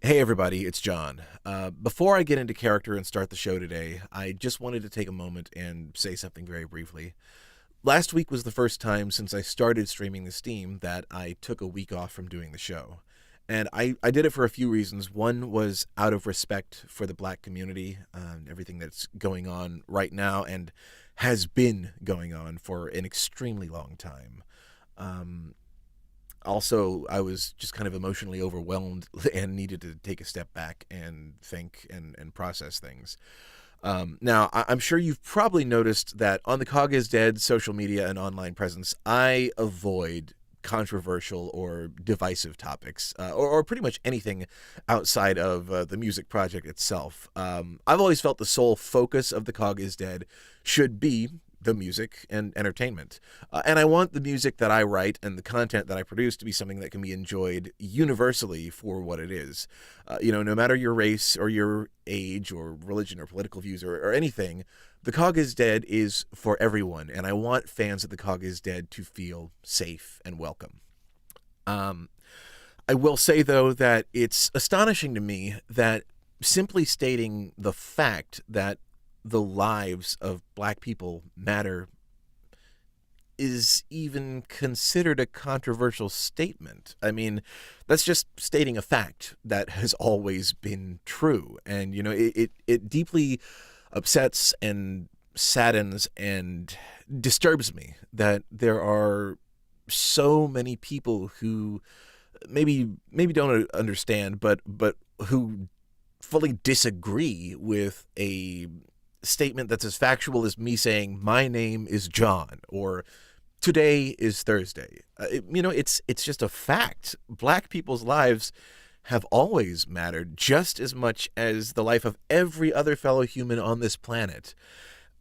Hey everybody, it's John. Before I get into character and start the show today, I just wanted to take a moment and say something very briefly. Last week was the first time since I started streaming the Steam that I took a week off from doing the show. And I did it for a few reasons. One was out of respect for the black community, everything that's going on right now and has been going on for an extremely long time. Also, I was just kind of emotionally overwhelmed and needed to take a step back and think and process things. Now, I'm sure you've probably noticed that on the Cog is Dead social media and online presence, I avoid controversial or divisive topics, or pretty much anything outside of the music project itself. I've always felt the sole focus of the Cog is Dead should be the music and entertainment. And I want the music that I write and the content that I produce to be something that can be enjoyed universally for what it is. No matter your race or your age or religion or political views or anything, the Cog is Dead is for everyone. And I want fans of the Cog is Dead to feel safe and welcome. I will say, though, that it's astonishing to me that simply stating the fact that the lives of black people matter is even considered a controversial statement. I mean, that's just stating a fact that has always been true. And, it deeply upsets and saddens and disturbs me that there are so many people who maybe don't understand, but who fully disagree with a statement that's as factual as me saying my name is John or today is Thursday. It's just a fact. Black people's lives have always mattered just as much as the life of every other fellow human on this planet.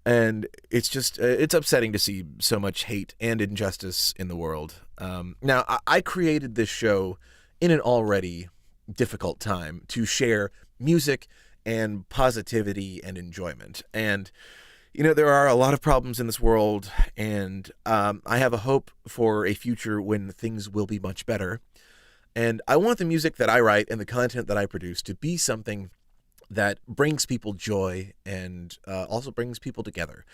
And it's just it's upsetting to see so much hate and injustice in the world. Now, I created this show in an already difficult time to share music and positivity and enjoyment. And, there are a lot of problems in this world, and I have a hope for a future when things will be much better. And I want the music that I write and the content that I produce to be something that brings people joy and also brings people together.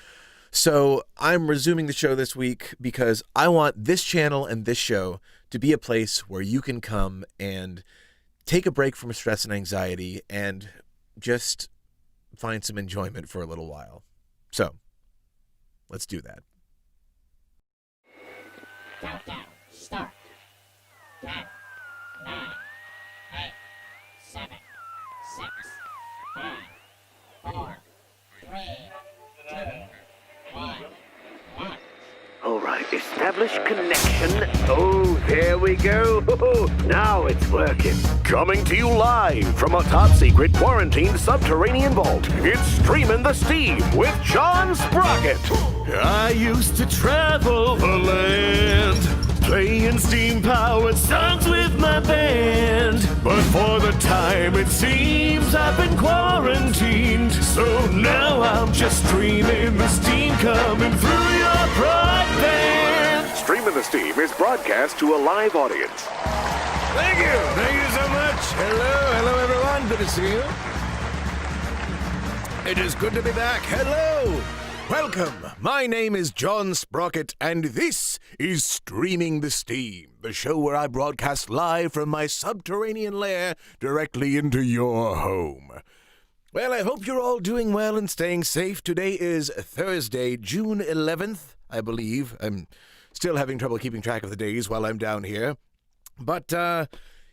So I'm resuming the show this week because I want this channel and this show to be a place where you can come and take a break from stress and anxiety and just find some enjoyment for a little while. So, let's do that. Countdown, start. 10, 9, 8, 7, 6, 5, 4, 3, 2, 1, 1. All right, establish connection. Oh, there we go. Now it's working. Coming to you live from a top-secret quarantined subterranean vault, it's Streamin' the Steam with John Sprocket. I used to travel the land, playing steam-powered songs with my band. But for the time it seems I've been quarantined, so now I'm just streaming the steam coming through your broadband. Streamin' the Steam is broadcast to a live audience. Thank you so much. Hello everyone, good to see you. It is good to be back. Hello. Welcome. My name is John Sprocket, and this is Streaming the Steam, the show where I broadcast live from my subterranean lair directly into your home. Well, I hope you're all doing well and staying safe. Today is Thursday, June 11th, I believe. I'm still having trouble keeping track of the days while I'm down here. But,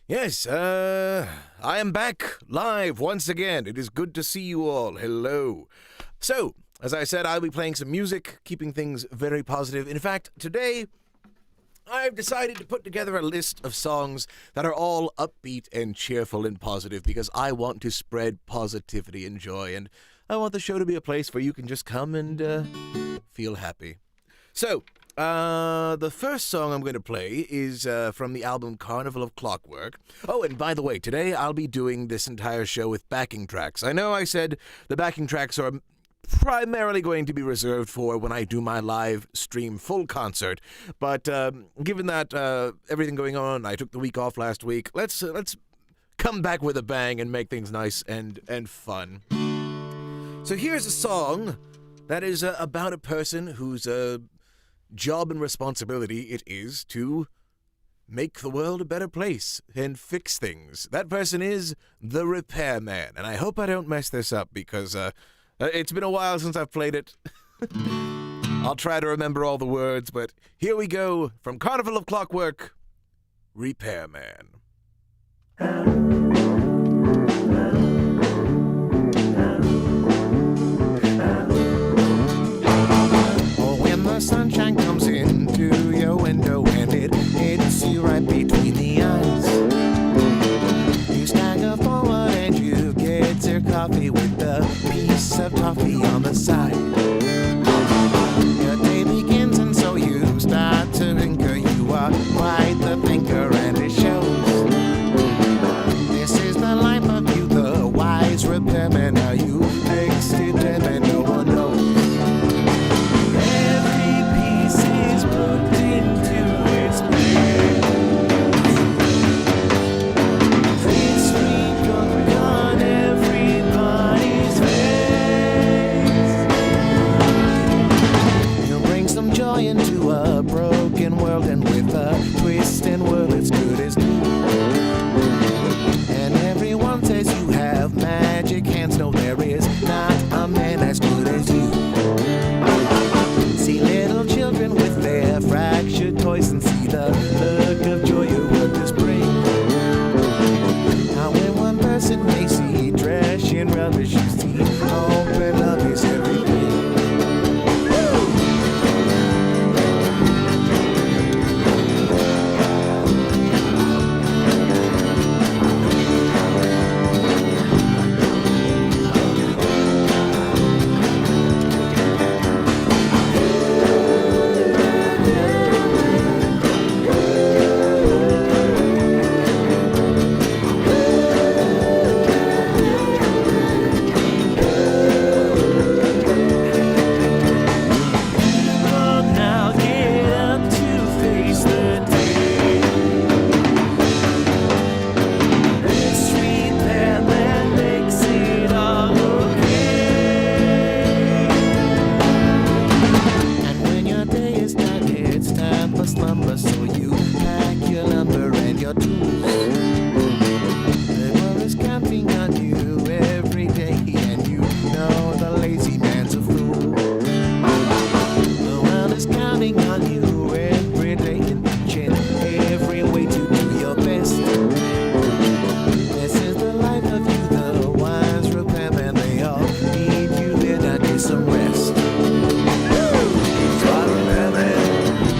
yes, I am back live once again. It is good to see you all. Hello. So, as I said, I'll be playing some music, keeping things very positive. In fact, today, I've decided to put together a list of songs that are all upbeat and cheerful and positive because I want to spread positivity and joy, and I want the show to be a place where you can just come and feel happy. So, the first song I'm going to play is from the album Carnival of Clockwork. Oh, and by the way, today I'll be doing this entire show with backing tracks. I know I said the backing tracks are primarily going to be reserved for when I do my live stream full concert, but given that everything going on, I took the week off last week, let's come back with a bang and make things nice and fun. So here's a song that is about a person whose job and responsibility it is to make the world a better place and fix things. That person is the Repairman, and I hope I don't mess this up because it's been a while since I've played it. I'll try to remember all the words, but here we go from Carnival of Clockwork, Repairman. When the sunshine comes into your window and it hits you right between the eyes, you stagger forward and you get your coffee with a piece of toffee on the side. Your day begins and so you start to tinker. You are quite the thinker and it shows. This is the life of you, the wise repairman. How you fixed it and no one knows. Every piece is put into its place. This week on everybody's face. You'll bring some joy into a broken world, and with a twist and whirl it's good as new. And everyone says you have magic hands. No, there is not a man as good as you. See little children with their fractured toys and see the look of joy your workers bring. How when one person may see trash and rubbish, you see hope and love is everything. Now get up to face the day. This repairman makes it all okay. And when your day is done, it's time for slumber. So you pack your lumber and your tools. The world is counting on you every day, and you know the lazy man's a fool. The world is counting on you every day in each and every way to do your best. This is the life of you, the wise repairman. They all need you there, now get some rest. He's my repairman.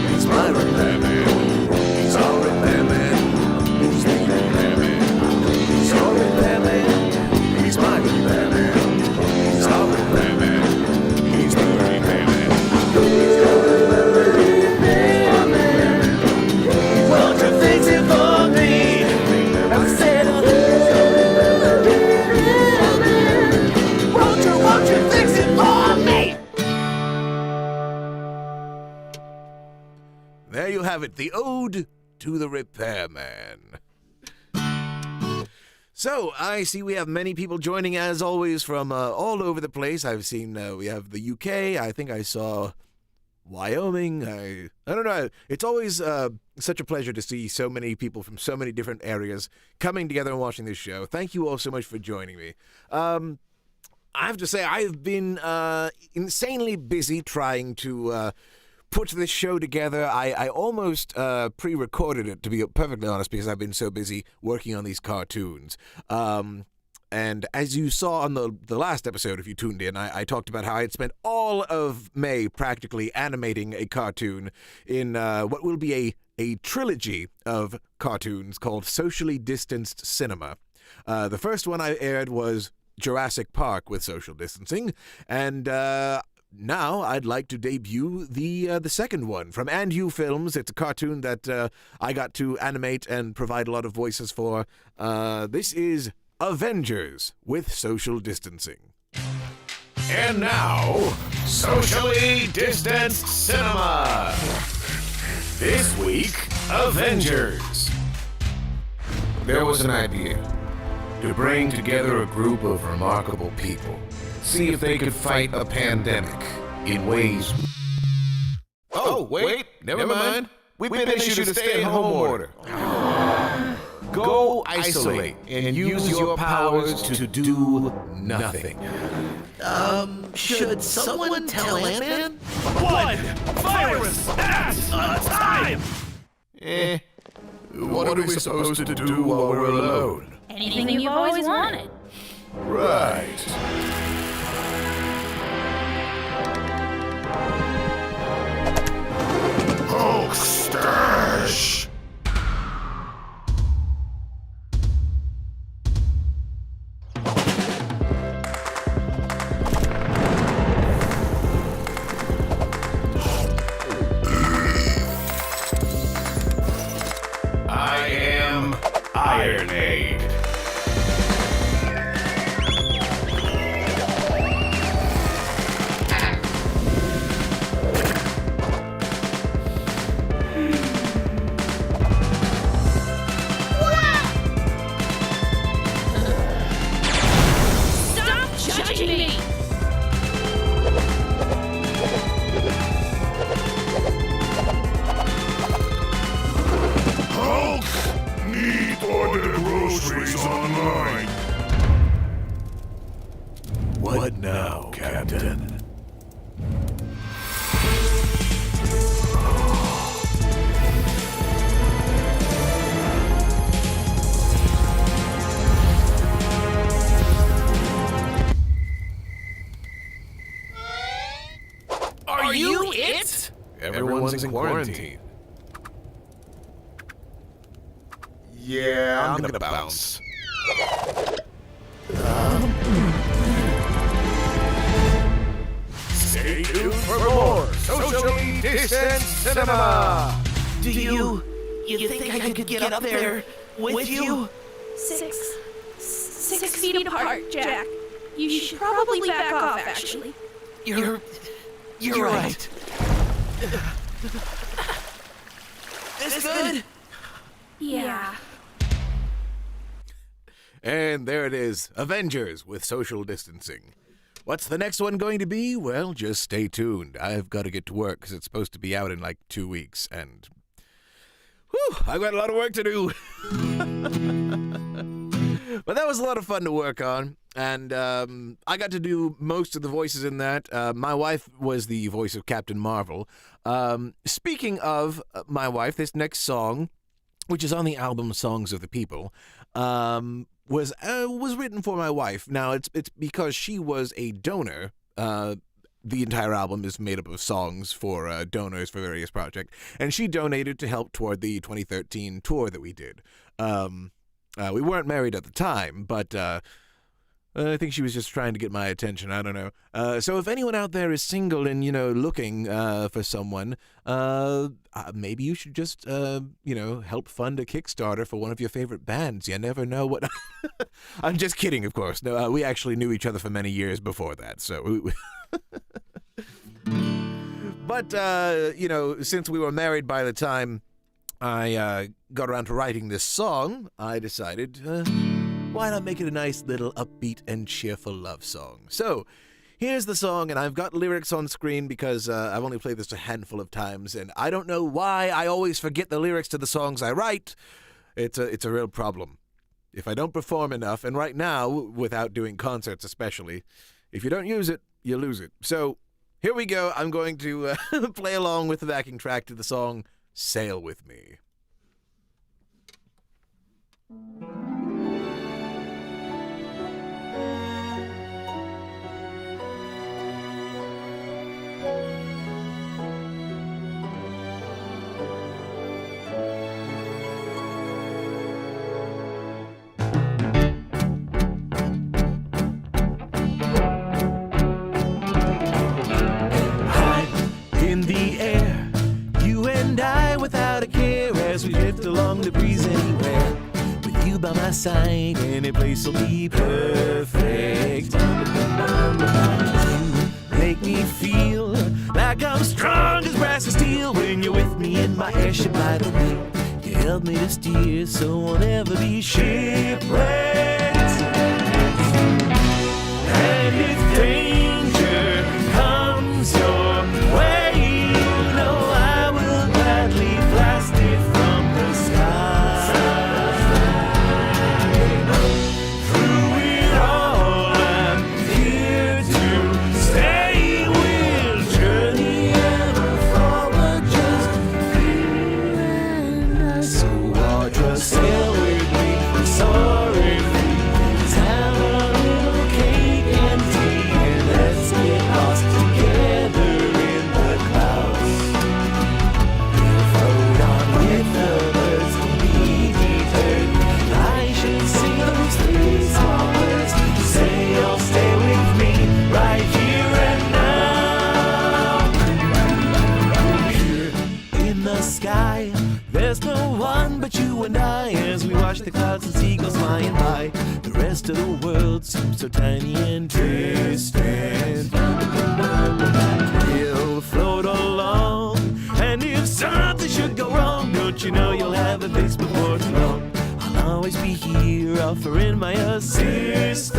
He's my repairman. He's our repairman. He's the repairman. He's your repairman. He's my repairman. He's our repairman. He's the repairman. He's your repairman. Won't you fix it for me? I said, repairman. Won't you fix it for me? There you have it, the ode to the Repairman. So, I see we have many people joining, as always, from all over the place. I've seen we have the UK. I think I saw Wyoming. I don't know. It's always such a pleasure to see so many people from so many different areas coming together and watching this show. Thank you all so much for joining me. I have to say, I've been insanely busy trying to put this show together. I almost pre-recorded it, to be perfectly honest, because I've been so busy working on these cartoons. And as you saw on the last episode, if you tuned in, I talked about how I had spent all of May practically animating a cartoon in what will be a trilogy of cartoons called Socially Distanced Cinema. The first one I aired was Jurassic Park with social distancing, and now I'd like to debut the second one from And You Films. It's a cartoon that I got to animate and provide a lot of voices for. This is Avengers with social distancing. And now, Socially Distanced Cinema. This week, Avengers. There was an idea. to bring together a group of remarkable people. See if they could fight a pandemic in ways... Oh, wait, never mind. We've been issued a stay-at-home order. Go isolate and use your powers to do nothing. Should someone tell Ant-Man? Blood! Virus! Ass! Time! What are we supposed to do while we're alone? Anything you've always wanted. Right. Hulk stash! I am Ironade. Stop judging me! Hulk! Need order groceries online. What now, Captain? Are you it? Everyone's in quarantine. Yeah, I'm gonna bounce. Stay tuned for more socially distanced cinema. Do you think I could get up there with you? 6 feet apart, Jack. You should probably back off, actually. You're right. This good? Yeah. And there it is, Avengers with social distancing. What's the next one going to be? Well, just stay tuned. I've got to get to work because it's supposed to be out in like 2 weeks, and whew, I've got a lot of work to do. But that was a lot of fun to work on, and I got to do most of the voices in that. My wife was the voice of Captain Marvel. Speaking of my wife, this next song, which is on the album Songs of the People, was written for my wife. Now, it's because she was a donor. The entire album is made up of songs for donors for various projects, and she donated to help toward the 2013 tour that we did. We weren't married at the time, but I think she was just trying to get my attention. I don't know. So if anyone out there is single and, looking for someone, maybe you should just, help fund a Kickstarter for one of your favorite bands. You never know what... I'm just kidding, of course. No, we actually knew each other for many years before that, so... But, since we were married by the time I got around to writing this song, I decided... why not make it a nice little upbeat and cheerful love song? So, here's the song, and I've got lyrics on screen because I've only played this a handful of times, and I don't know why I always forget the lyrics to the songs I write. It's a real problem. If I don't perform enough, and right now, without doing concerts especially, if you don't use it, you lose it. So, here we go. I'm going to play along with the backing track to the song Sail With Me. In the air, you and I without a care as we drift along the breeze anywhere. With you by my side, any place will be perfect. You make me feel like I'm strong as brass and steel when you're with me in my airship by the wheel. You help me to steer so I'll never be shipwrecked. And if danger comes your way, you know I will gladly blast it from the sky. Through it all, I'm here to stay. We'll journey ever forward, just you and I. So Audra, sail with me, soaring free. Let's have a little cake and tea, and let's get lost together in the clouds. We'll float on with the birds, we'll be deterred. I should sing those three small words. Say you'll stay with me right here and now. Here in the sky, there's no one but you and I, as we watch the clouds and seagulls flying by. The rest of the world seems so tiny and distant. We'll float along, and if something should go wrong, don't you know you'll have a fix before too long. I'll always be here offering my assistance.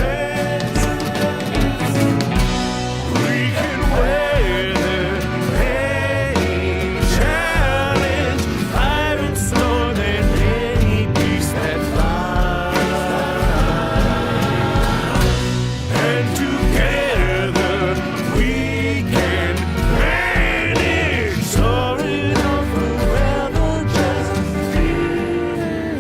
We can weather any challenge, fire and snow than any beast that flies. And together we can manage, soaring on forever, just you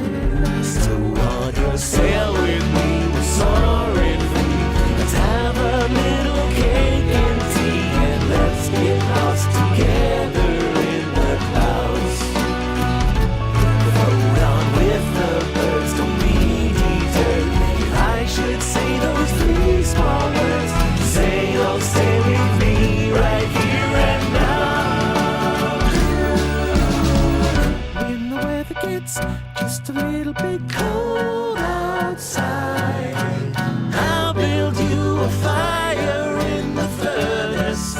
and I. So Audra, sail with me, we're soaring free. Let's have a little cake and tea, and let's get lost together in the clouds. Float on with the birds, don't be deterred. If I should say those three small words, say you'll stay with me right here and now. When the weather gets just a little bit cold outside, I'll build you a fire in the furnace.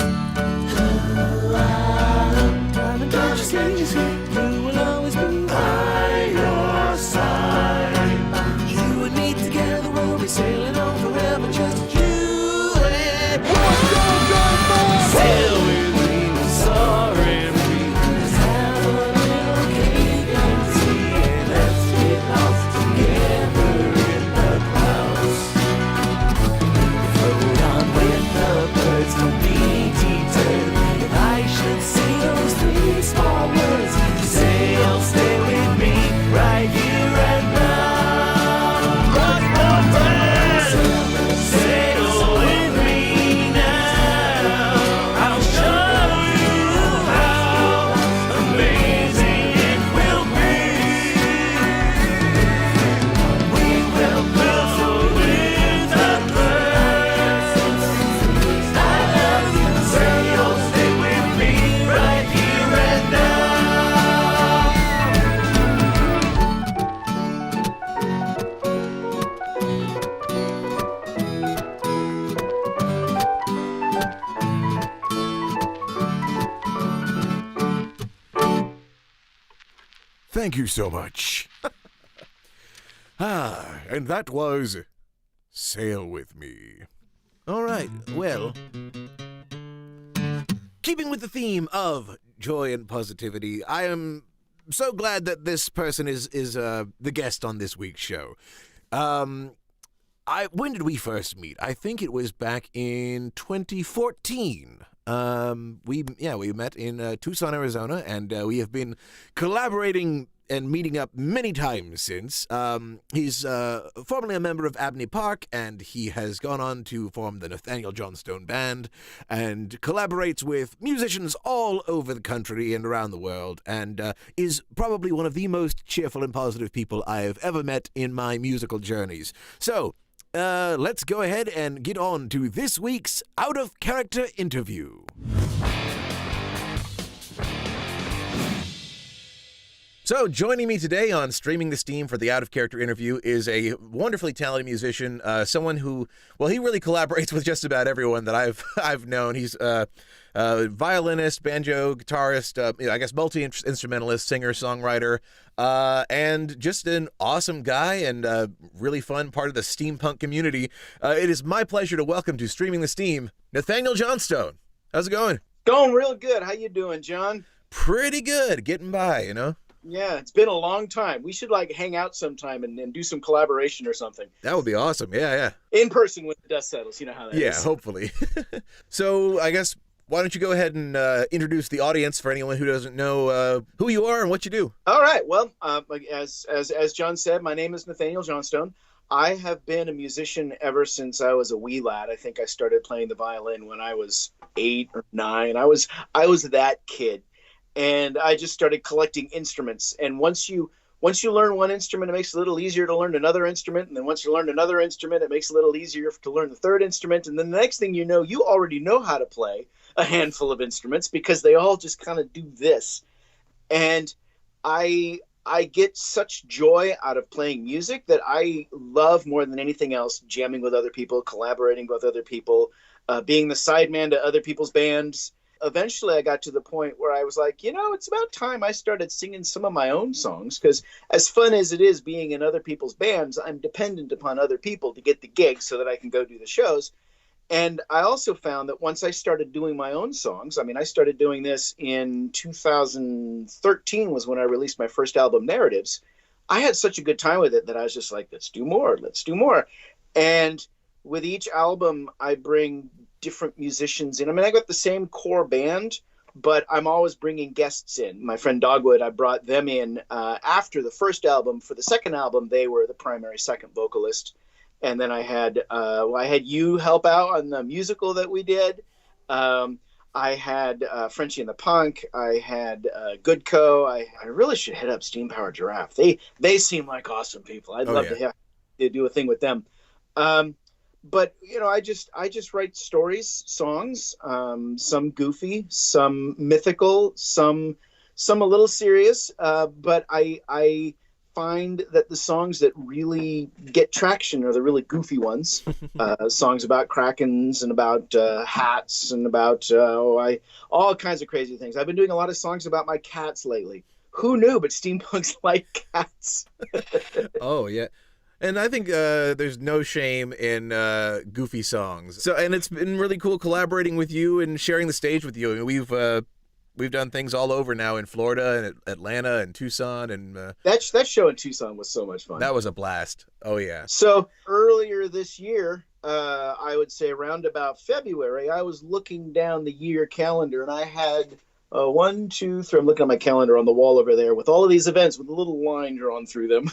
Darling, don't you see, you will always be by your side. You and me together, we'll be sailing on forever, just you and I. Sail with me, we're soaring free. Let's have a little cake and tea, and let's get lost together in the clouds. Float on with the birds, don't be deterred. If I should say those three small words, say you'll stay with me right here and now. Rock the band, sail with me now. I'll show you how amazing it will be. We will float with the birds. I love you, say you'll stay with me right here and now. Thank you so much. And that was Sail With Me. All right, well, keeping with the theme of joy and positivity, I am so glad that this person is the guest on this week's show. When did we first meet? I think it was back in 2014. We met in Tucson, Arizona, and we have been collaborating and meeting up many times since. He's formerly a member of Abney Park, and he has gone on to form the Nathaniel Johnstone Band and collaborates with musicians all over the country and around the world, and is probably one of the most cheerful and positive people I have ever met in my musical journeys. So, let's go ahead and get on to this week's Out of Character interview. So, joining me today on Streaming the Steam for the Out of Character interview is a wonderfully talented musician, someone who, well, he really collaborates with just about everyone that I've known. He's a violinist, banjo, guitarist, I guess multi-instrumentalist, singer, songwriter, and just an awesome guy and really fun part of the steampunk community. It is my pleasure to welcome to Streaming the Steam, Nathaniel Johnstone. How's it going? Going real good. How you doing, John? Pretty good. Getting by, you know? Yeah, it's been a long time. We should hang out sometime and do some collaboration or something. That would be awesome. Yeah. In person when the dust settles. You know how that is. Yeah, hopefully. So I guess why don't you go ahead and introduce the audience for anyone who doesn't know who you are and what you do. All right. Well, as John said, my name is Nathaniel Johnstone. I have been a musician ever since I was a wee lad. I think I started playing the violin when I was 8 or 9. I was that kid. And I just started collecting instruments. And once you learn one instrument, it makes it a little easier to learn another instrument. And then once you learn another instrument, it makes it a little easier to learn the third instrument. And then the next thing you know, you already know how to play a handful of instruments because they all just kind of do this. And I get such joy out of playing music that I love more than anything else, jamming with other people, collaborating with other people, being the sideman to other people's bands. Eventually, I got to the point where I was like, it's about time I started singing some of my own songs, because as fun as it is being in other people's bands, I'm dependent upon other people to get the gigs so that I can go do the shows. And I also found that once I started doing my own songs, I started doing this in 2013 was when I released my first album, Narratives. I had such a good time with it that I was just like, let's do more. And with each album, I bring different musicians in. I got the same core band, but I'm always bringing guests in. My friend Dogwood, I brought them in after the first album. For the second album, they were the primary second vocalist. And then I had you help out on the musical that we did. I had Frenchie and the Punk. I had Goodco. I really should hit up Steam Powered Giraffe. They seem like awesome people. I'd love to do a thing with them. But I just write stories, songs, some goofy, some mythical, some a little serious. But I find that the songs that really get traction are the really goofy ones. Songs about krakens and about hats and about all kinds of crazy things. I've been doing a lot of songs about my cats lately. Who knew? But steampunks like cats. Oh yeah. And I think there's no shame in goofy songs. So, and it's been really cool collaborating with you and sharing the stage with you. We've done things all over now in Florida and Atlanta and Tucson, and that show in Tucson was so much fun. That was a blast. Oh yeah. So earlier this year, I would say around about February, I was looking down the year calendar, and I had 1, 2, 3. I'm looking at my calendar on the wall over there with all of these events with a little line drawn through them.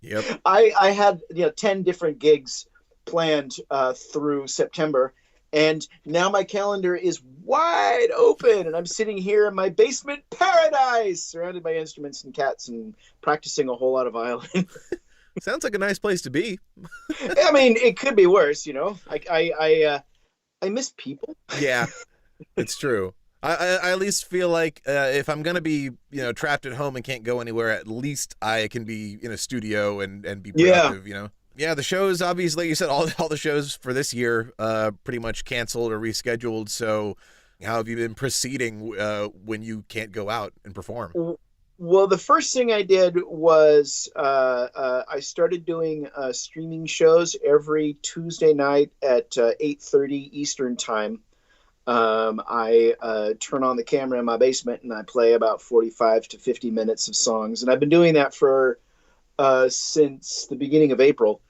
Yep. I had 10 different gigs planned through September, and now my calendar is wide open, and I'm sitting here in my basement paradise, surrounded by instruments and cats, and practicing a whole lot of violin. Sounds like a nice place to be. It could be worse, I miss people. Yeah, it's true. I at least feel like if I'm going to be, trapped at home and can't go anywhere, at least I can be in a studio and be productive, Yeah, the shows, obviously, you said all the shows for this year pretty much canceled or rescheduled. So how have you been proceeding when you can't go out and perform? Well, the first thing I did was I started doing streaming shows every Tuesday night at 8:30 Eastern time. I turn on the camera in my basement and I play about 45 to 50 minutes of songs. And I've been doing that for since the beginning of April.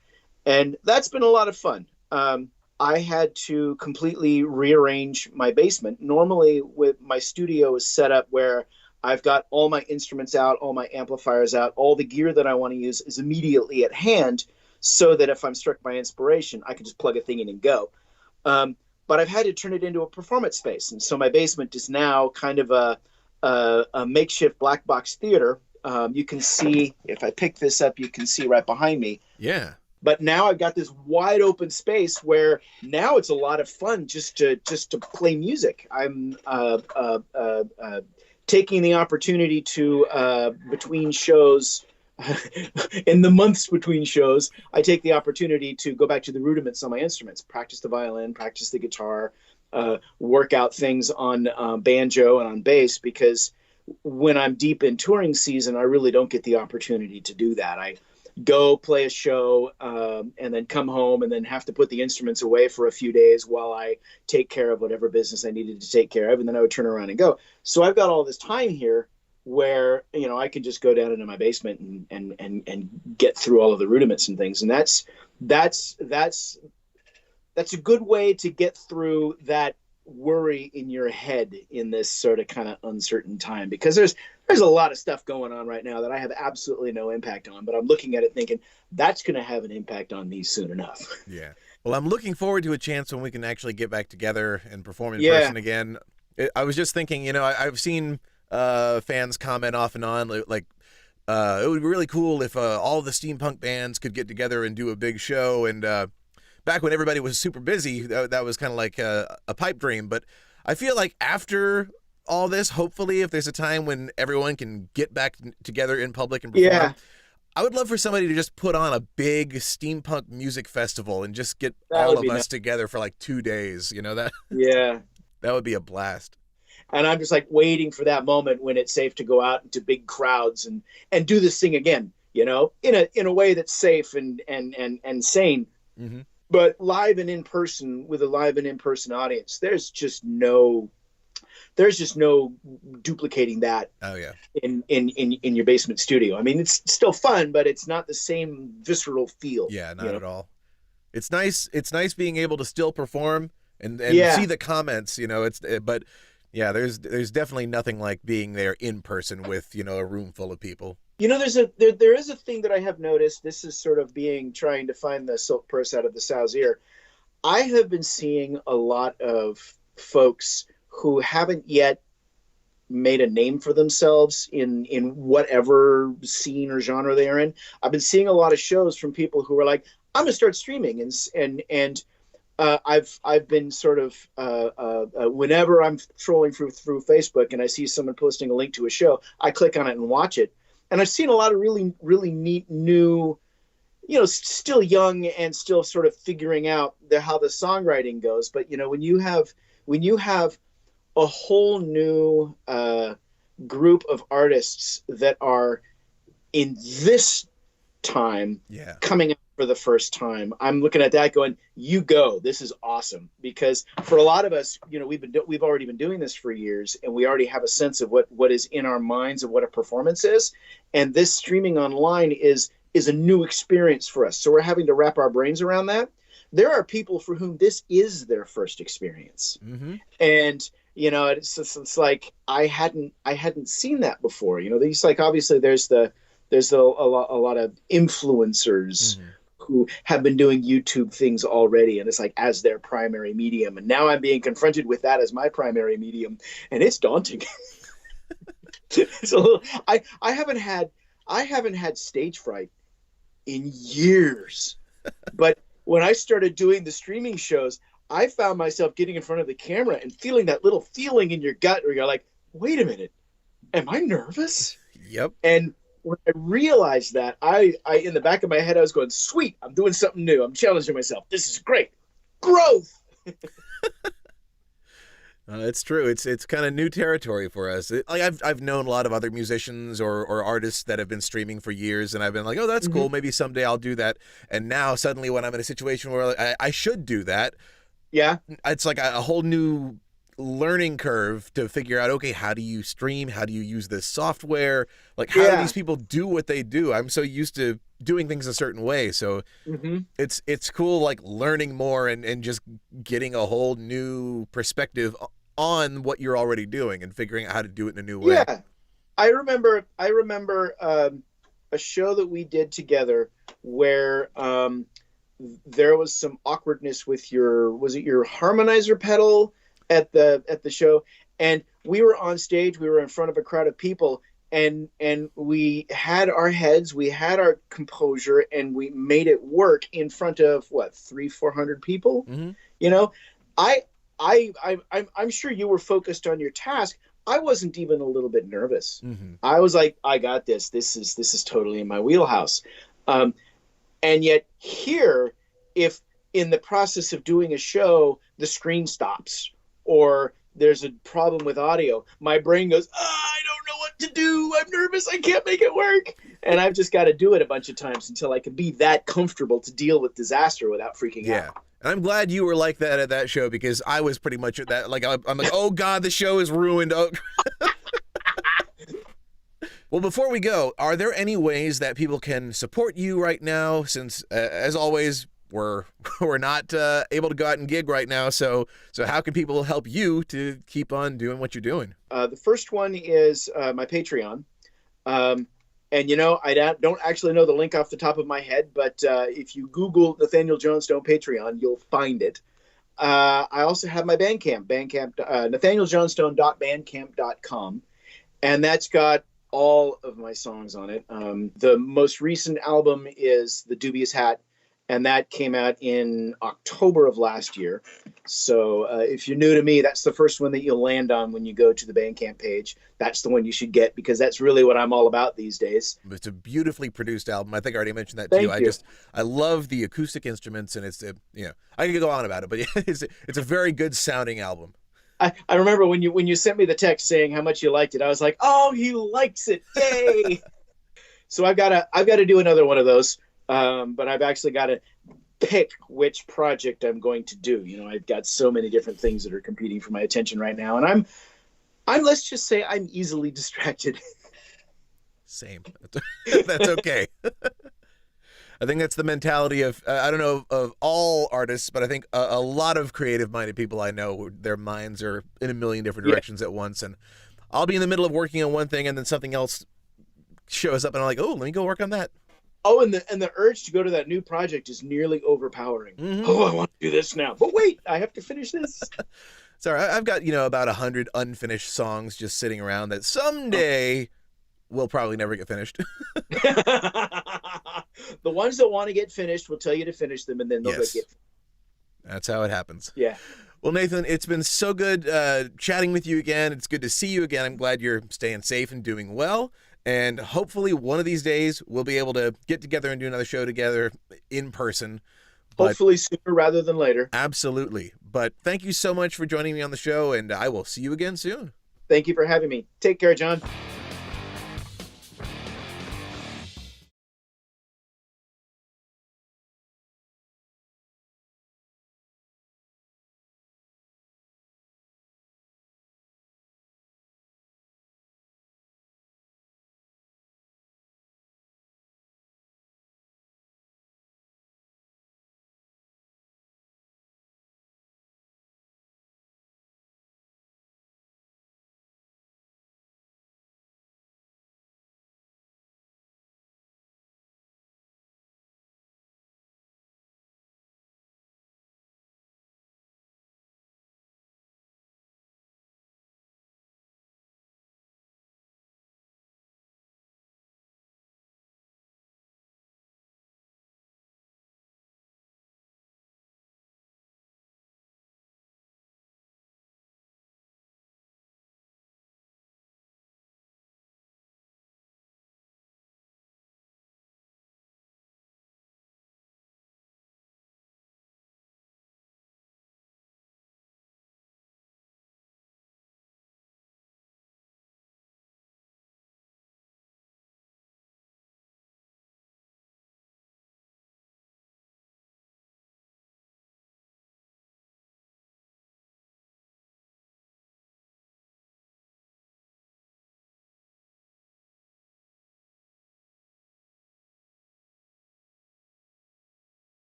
And that's been a lot of fun. I had to completely rearrange my basement. Normally, with my studio is set up where I've got all my instruments out, all my amplifiers out, all the gear that I want to use is immediately at hand, so that if I'm struck by inspiration, I can just plug a thing in and go. But I've had to turn it into a performance space. And so my basement is now kind of a makeshift black box theater. You can see, if I pick this up, you can see right behind me. Yeah. But now I've got this wide open space where now it's a lot of fun just to play music. I'm taking the opportunity to between shows. In the months between shows, I take the opportunity to go back to the rudiments on my instruments, practice the violin, practice the guitar, work out things on banjo and on bass, because when I'm deep in touring season, I really don't get the opportunity to do that. I go play a show and then come home and then have to put the instruments away for a few days while I take care of whatever business I needed to take care of, and then I would turn around and go. So I've got all this time here where, you know, I could just go down into my basement and get through all of the rudiments and things. And that's a good way to get through that worry in your head in this sort of kind of uncertain time, because there's a lot of stuff going on right now that I have absolutely no impact on, but I'm looking at it thinking that's going to have an impact on me soon enough. Yeah. Well, I'm looking forward to a chance when we can actually get back together and perform in person again. I was just thinking, you know, I've seen fans comment off and on like it would be really cool if all the steampunk bands could get together and do a big show. And back when everybody was super busy, that was kind of like a pipe dream. But I feel like after all this, hopefully, if there's a time when everyone can get back together in public and perform, I would love for somebody to just put on a big steampunk music festival and just get all of us together for like 2 days. You know that? Yeah, that would be a blast. And I'm just like waiting for that moment when it's safe to go out into big crowds and do this thing again, you know, in a way that's safe and sane. Mm-hmm. But live and in person, with a live and in person audience, there's just no duplicating that. Oh yeah. In your basement studio. I mean, it's still fun, but it's not the same visceral feel. Yeah, not at all. It's nice being able to still perform and see the comments, you know, but yeah, there's definitely nothing like being there in person with, you know, a room full of people. You know, there is a thing that I have noticed. This is sort of trying to find the silk purse out of the sow's ear. I have been seeing a lot of folks who haven't yet made a name for themselves in whatever scene or genre they are in. I've been seeing a lot of shows from people who are like, I'm gonna start streaming, and I've been sort of whenever I'm trolling through Facebook and I see someone posting a link to a show, I click on it and watch it. And I've seen a lot of really, really neat new, you know, still young and still sort of figuring out how the songwriting goes. But, you know, when you have a whole new group of artists that are in this time coming out for the first time, I'm looking at that going, you go, this is awesome. Because for a lot of us, you know, we've already been doing this for years, and we already have a sense of what is in our minds of what a performance is. And this streaming online is a new experience for us. So we're having to wrap our brains around that. There are people for whom this is their first experience. Mm-hmm. And, you know, it's like, I hadn't seen that before. You know, these, like, obviously there's a lot of influencers who have been doing YouTube things already, and it's like as their primary medium. And now I'm being confronted with that as my primary medium, and it's daunting. It's a little. I haven't had stage fright in years, but when I started doing the streaming shows, I found myself getting in front of the camera and feeling that little feeling in your gut where you're like, wait a minute, am I nervous? Yep. And when I realized that, I in the back of my head, I was going, sweet, I'm doing something new. I'm challenging myself. This is great. Growth. It's true. It's kind of new territory for us. I've known a lot of other musicians or artists that have been streaming for years, and I've been like, oh, that's cool. Maybe someday I'll do that. And now suddenly when I'm in a situation where I should do that, it's like a whole new learning curve to figure out, okay, how do you stream? How do you use this software? Like, how do these people do what they do? I'm so used to doing things a certain way. So it's cool, like learning more and just getting a whole new perspective on what you're already doing and figuring out how to do it in a new way. Yeah. I remember a show that we did together where there was some awkwardness with your harmonizer pedal at the show, and we were on stage, we were in front of a crowd of people, and we had our heads, we had our composure, and we made it work in front of 300-400 people. You know, I'm sure you were focused on your task. I wasn't even a little bit nervous. Mm-hmm. I was like, I got this. This is totally in my wheelhouse. And yet here, if in the process of doing a show, the screen stops or there's a problem with audio, my brain goes, I don't know what to do. I'm nervous. I can't make it work. And I've just got to do it a bunch of times until I can be that comfortable to deal with disaster without freaking out. And I'm glad you were like that at that show, because I was pretty much at that. Like, I'm like, oh God, the show is ruined. Oh. Well, before we go, are there any ways that people can support you right now? Since, as always, we're not able to go out and gig right now. So how can people help you to keep on doing what you're doing? The first one is my Patreon. And, you know, I don't actually know the link off the top of my head, but if you Google Nathaniel Johnstone Patreon, you'll find it. I also have my Bandcamp, nathanieljohnstone.bandcamp.com. And that's got all of my songs on it. The most recent album is The Dubious Hat, and that came out in October of last year. So if you're new to me, that's the first one that you'll land on when you go to the Bandcamp page. That's the one you should get, because that's really what I'm all about these days. It's a beautifully produced album. I think I already mentioned that Thank to you. I love the acoustic instruments, and it's I could go on about it, but it's a very good sounding album. I remember when you sent me the text saying how much you liked it, I was like, oh, he likes it, yay! So I've got to do another one of those, but I've actually got to pick which project I'm going to do. You know, I've got so many different things that are competing for my attention right now, and I'm let's just say I'm easily distracted. Same. That's okay. I think that's the mentality of, I don't know of all artists, but I think a lot of creative-minded people I know, their minds are in a million different directions at once. And I'll be in the middle of working on one thing, and then something else shows up, and I'm like, oh, let me go work on that. Oh, and the urge to go to that new project is nearly overpowering. Mm-hmm. Oh, I want to do this now. But wait, I have to finish this. Sorry, I've got, about 100 unfinished songs just sitting around that someday will probably never get finished. The ones that want to get finished will tell you to finish them, and then they'll get. That's how it happens. Yeah. Well, Nathan, it's been so good chatting with you again. It's good to see you again. I'm glad you're staying safe and doing well. And hopefully one of these days we'll be able to get together and do another show together in person. Hopefully sooner rather than later. Absolutely. But thank you so much for joining me on the show, and I will see you again soon. Thank you for having me. Take care, John.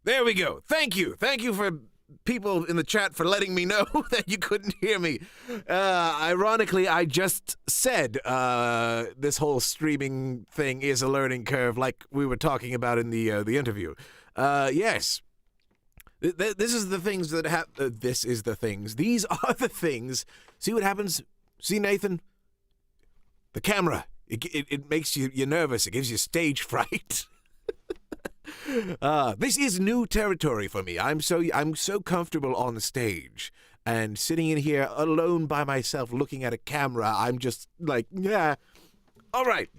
There we go. Thank you. Thank you for people in the chat for letting me know that you couldn't hear me. Ironically, I just said this whole streaming thing is a learning curve, like we were talking about in the interview. Yes. This is the things that happen. This is the things. These are the things. See what happens? See, Nathan? The camera. It makes you nervous. It gives you stage fright. This is new territory for me. I'm so comfortable on stage. And sitting in here alone by myself looking at a camera, I'm just like, yeah. All right.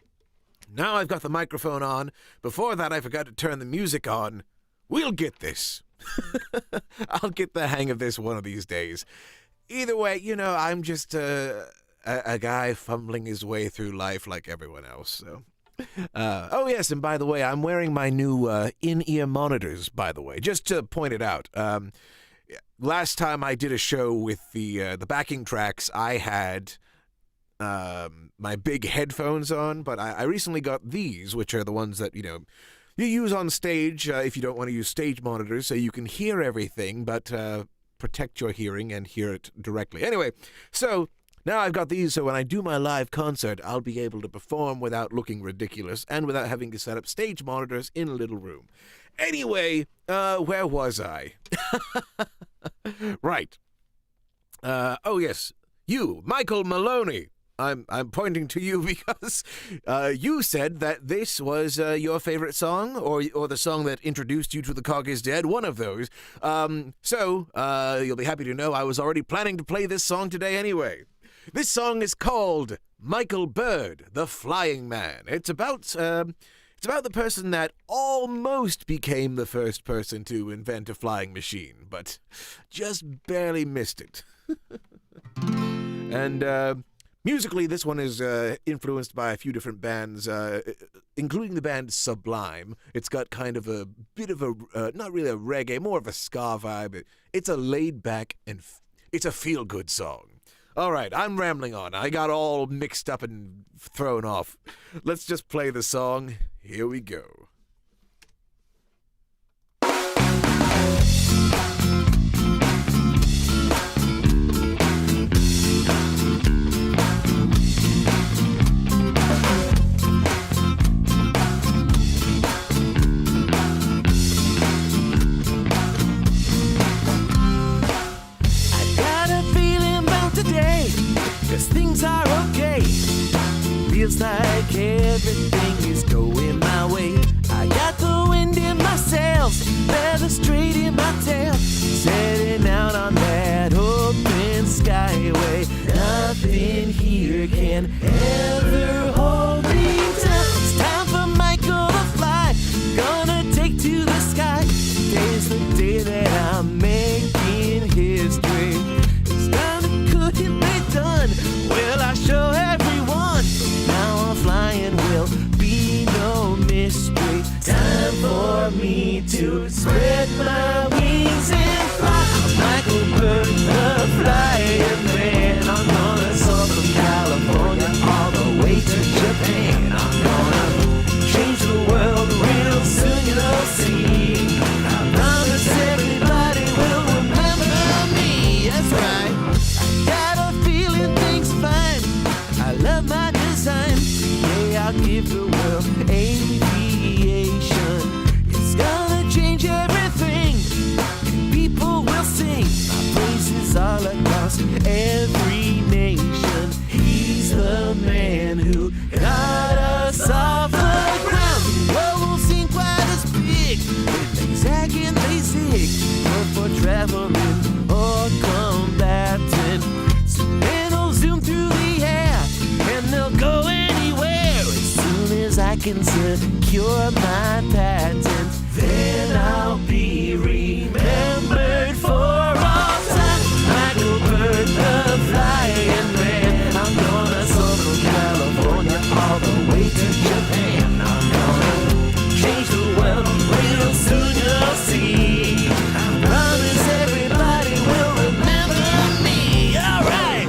Now I've got the microphone on. Before that, I forgot to turn the music on. We'll get this. I'll get the hang of this one of these days. Either way, I'm just a guy fumbling his way through life like everyone else. So, oh yes, and by the way, I'm wearing my new in-ear monitors. By the way, just to point it out. Last time I did a show with the backing tracks, I had my big headphones on, but I recently got these, which are the ones that you use on stage if you don't want to use stage monitors, so you can hear everything, but protect your hearing and hear it directly. Anyway, so now I've got these, so when I do my live concert, I'll be able to perform without looking ridiculous and without having to set up stage monitors in a little room. Anyway, where was I? Right. Oh, yes. You, Michael Maloney. I'm pointing to you because you said that this was your favorite song or the song that introduced you to The Cog is Dead, one of those. So you'll be happy to know I was already planning to play this song today anyway. This song is called Michael Bird, the Flying Man. It's about the person that almost became the first person to invent a flying machine, but just barely missed it. And musically, this one is influenced by a few different bands, including the band Sublime. It's got kind of a bit of a, not really a reggae, more of a ska vibe. It's a laid-back and it's a feel-good song. All right, I'm rambling on. I got all mixed up and thrown off. Let's just play the song. Here we go. Cause things are okay. Feels like everything is going my way. I got the wind in my sails, feathers straight in my tail, setting out on that open skyway. Nothing here can ever hold me down. It's time for Michael to fly, gonna take to the sky. Today's the day that I'm making history. It's time to cook and be done. Well, I show everyone. Now I'm flying will be no mystery. Time for me to spread my wings and fly. I'm Michael Bird, the flying man. I'm gonna soar from California all the way to Japan. I'm gonna change the world real soon, you'll see. I promise everybody will remember me. That's right. I got a feeling things fine. I love my design. Yeah, I'll give the world aviation. It's gonna change everything. People will sing my praises all across every nation. He's the man who got us off the ground. The world will seem quite as big when they zag and they zig. But for traveling or combating, so men will zoom through the air and they'll go anywhere. As soon as I can secure my patent, then I'll be remembered for all time. Michael Bird, the flying man. I'm gonna soar from California all the way to Japan. I'm gonna change the world real soon, you'll see. I promise everybody will remember me. All right.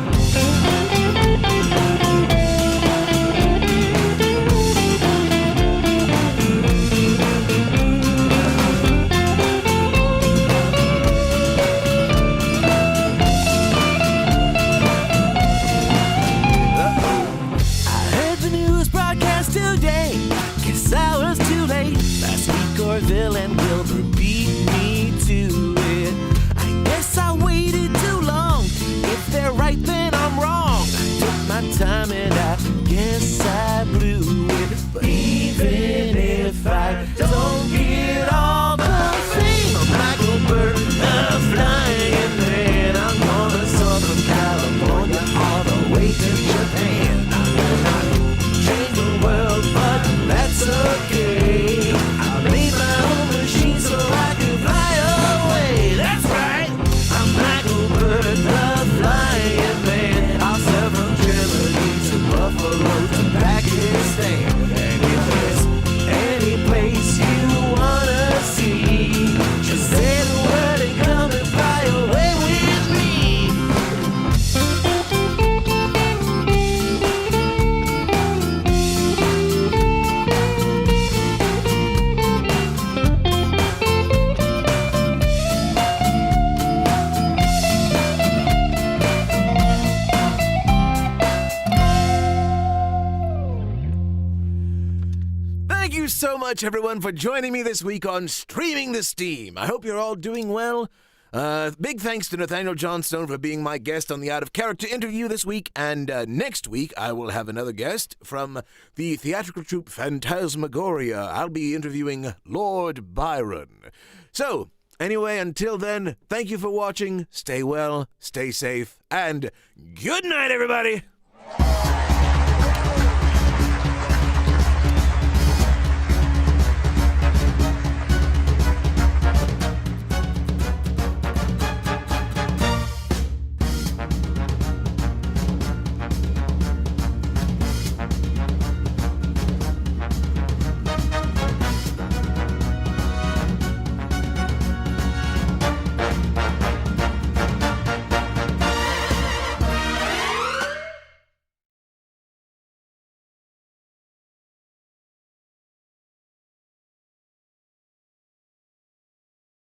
you so much, everyone, for joining me this week on Streaming the Steam. I hope you're all doing well. Big thanks to Nathaniel Johnstone for being my guest on the Out of Character interview this week, and next week I will have another guest from the theatrical troupe Phantasmagoria. I'll be interviewing Lord Byron. So, anyway, until then, thank you for watching, stay well, stay safe, and good night, everybody!